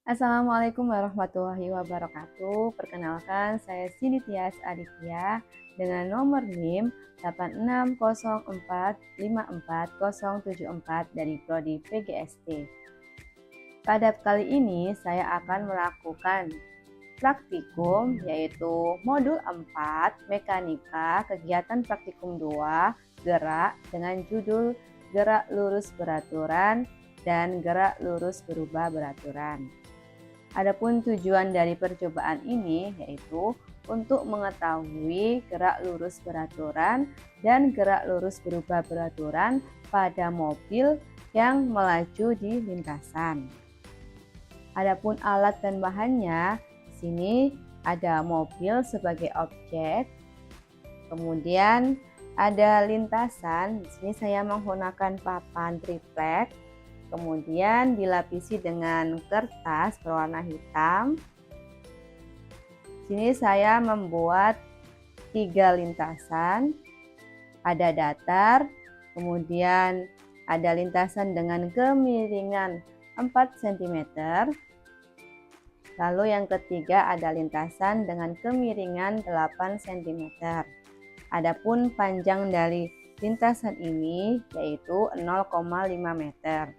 Assalamualaikum warahmatullahi wabarakatuh. Perkenalkan, saya Cindy Tias Aditya dengan nomor NIM 8604540074 dari Prodi PGST. Pada kali ini saya akan melakukan praktikum yaitu modul 4 Mekanika kegiatan praktikum 2 gerak dengan judul gerak lurus beraturan dan gerak lurus berubah beraturan. Adapun tujuan dari percobaan ini yaitu untuk mengetahui gerak lurus beraturan dan gerak lurus berubah beraturan pada mobil yang melaju di lintasan. Adapun alat dan bahannya, di sini ada mobil sebagai objek, kemudian ada lintasan. Di sini saya menggunakan papan triplek, kemudian dilapisi dengan kertas berwarna hitam. Di sini saya membuat 3 lintasan, ada datar, kemudian ada lintasan dengan kemiringan 4 cm. Lalu yang ketiga ada lintasan dengan kemiringan 8 cm. Adapun panjang dari lintasan ini yaitu 0,5 meter.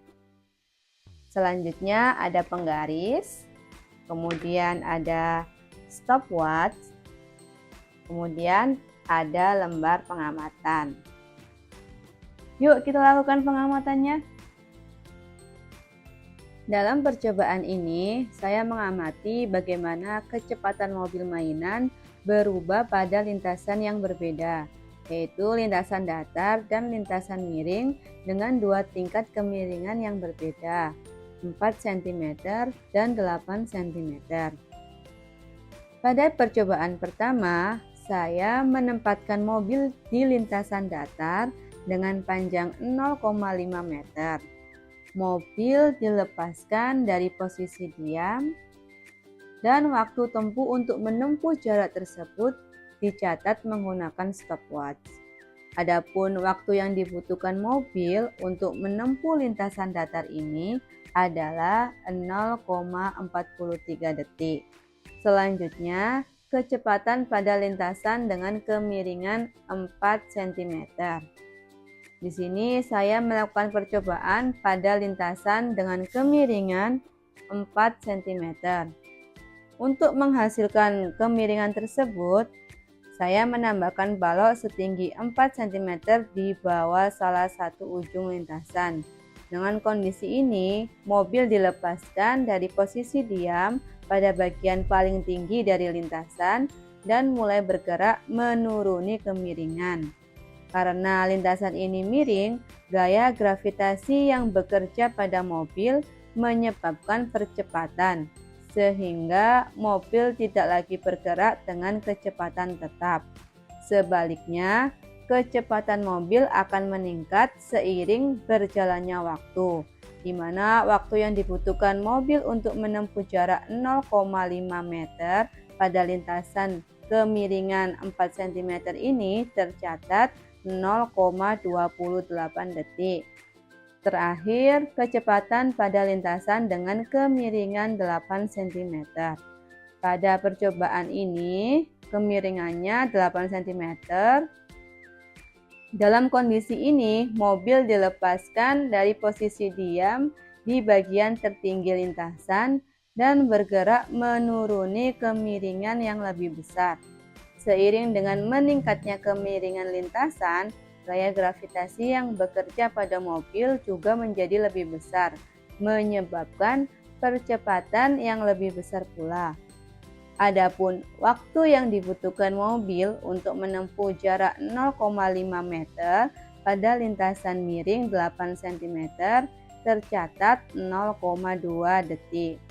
Selanjutnya ada penggaris, kemudian ada stopwatch, kemudian ada lembar pengamatan. Yuk kita lakukan pengamatannya. Dalam percobaan ini, saya mengamati bagaimana kecepatan mobil mainan berubah pada lintasan yang berbeda, yaitu lintasan datar dan lintasan miring dengan 2 tingkat kemiringan yang berbeda, 4 cm dan 8 cm. Pada percobaan pertama, saya menempatkan mobil di lintasan datar dengan panjang 0,5 meter. Mobil dilepaskan dari posisi diam dan waktu tempuh untuk menempuh jarak tersebut dicatat menggunakan stopwatch. Adapun waktu yang dibutuhkan mobil untuk menempuh lintasan datar ini adalah 0,43 detik. Selanjutnya, kecepatan pada lintasan dengan kemiringan 4 cm. Di sini saya melakukan percobaan pada lintasan dengan kemiringan 4 cm. Untuk menghasilkan kemiringan tersebut, saya menambahkan balok setinggi 4 cm di bawah salah satu ujung lintasan. Dengan kondisi ini, mobil dilepaskan dari posisi diam pada bagian paling tinggi dari lintasan dan mulai bergerak menuruni kemiringan. Karena lintasan ini miring, gaya gravitasi yang bekerja pada mobil menyebabkan percepatan, sehingga mobil tidak lagi bergerak dengan kecepatan tetap. Sebaliknya, kecepatan mobil akan meningkat seiring berjalannya waktu, di mana waktu yang dibutuhkan mobil untuk menempuh jarak 0,5 meter pada lintasan kemiringan 4 cm ini tercatat 0,28 detik. Terakhir, kecepatan pada lintasan dengan kemiringan 8 cm. Pada percobaan ini, kemiringannya 8 cm. Dalam kondisi ini, mobil dilepaskan dari posisi diam di bagian tertinggi lintasan dan bergerak menuruni kemiringan yang lebih besar. Seiring dengan meningkatnya kemiringan lintasan, gaya gravitasi yang bekerja pada mobil juga menjadi lebih besar, menyebabkan percepatan yang lebih besar pula. Adapun waktu yang dibutuhkan mobil untuk menempuh jarak 0,5 meter pada lintasan miring 8 cm tercatat 0,2 detik.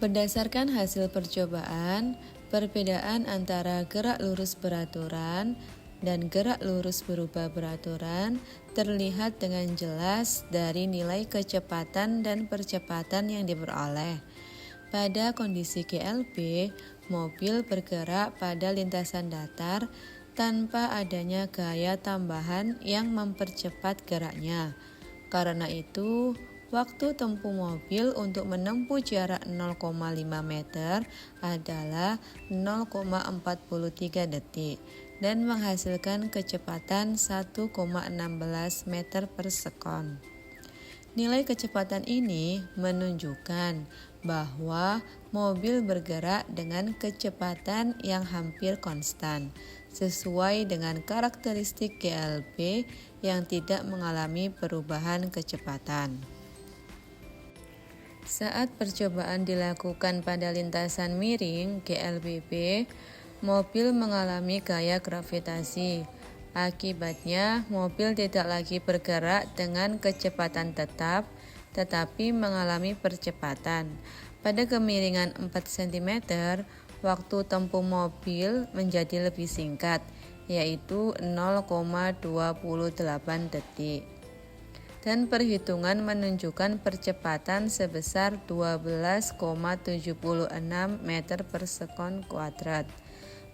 Berdasarkan hasil percobaan, perbedaan antara gerak lurus beraturan dan gerak lurus berubah beraturan terlihat dengan jelas dari nilai kecepatan dan percepatan yang diperoleh. Pada kondisi GLB, mobil bergerak pada lintasan datar tanpa adanya gaya tambahan yang mempercepat geraknya. Karena itu, Waktu tempuh mobil untuk menempuh jarak 0,5 meter adalah 0,43 detik dan menghasilkan kecepatan 1,16 meter per sekon. Nilai kecepatan ini menunjukkan bahwa mobil bergerak dengan kecepatan yang hampir konstan, sesuai dengan karakteristik GLB yang tidak mengalami perubahan kecepatan. Saat percobaan dilakukan pada lintasan miring GLBB, mobil mengalami gaya gravitasi. Akibatnya, mobil tidak lagi bergerak dengan kecepatan tetap, tetapi mengalami percepatan. Pada kemiringan 4 cm, waktu tempuh mobil menjadi lebih singkat, yaitu 0,28 detik. Dan perhitungan menunjukkan percepatan sebesar 12,76 meter per sekon kuadrat.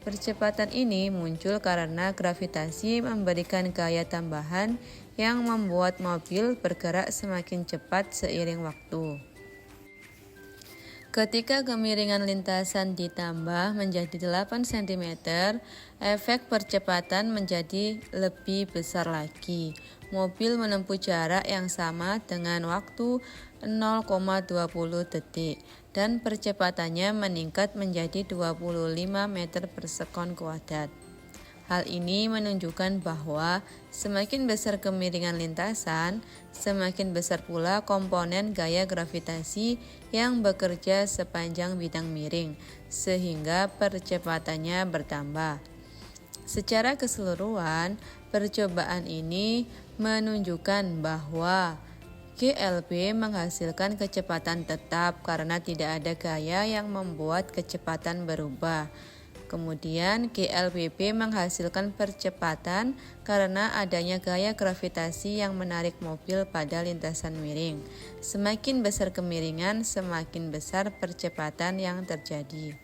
Percepatan ini muncul karena gravitasi memberikan gaya tambahan yang membuat mobil bergerak semakin cepat seiring waktu. Ketika kemiringan lintasan ditambah menjadi 8 cm, efek percepatan menjadi lebih besar lagi. Mobil menempuh jarak yang sama dengan waktu 0,20 detik dan percepatannya meningkat menjadi 25 meter per sekon kuadrat. Hal ini menunjukkan bahwa semakin besar kemiringan lintasan, semakin besar pula komponen gaya gravitasi yang bekerja sepanjang bidang miring, sehingga percepatannya bertambah. Secara keseluruhan, percobaan ini menunjukkan bahwa GLB menghasilkan kecepatan tetap karena tidak ada gaya yang membuat kecepatan berubah. Kemudian GLBB menghasilkan percepatan karena adanya gaya gravitasi yang menarik mobil pada lintasan miring. Semakin besar kemiringan, semakin besar percepatan yang terjadi.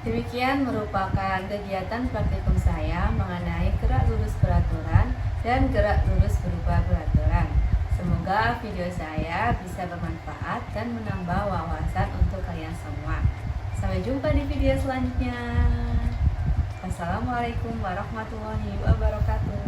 Demikian merupakan kegiatan praktikum saya mengenai gerak lurus beraturan dan gerak lurus berubah beraturan. Semoga video saya bisa bermanfaat dan menambah wawasan untuk kalian semua. Sampai jumpa di video selanjutnya. Wassalamualaikum warahmatullahi wabarakatuh.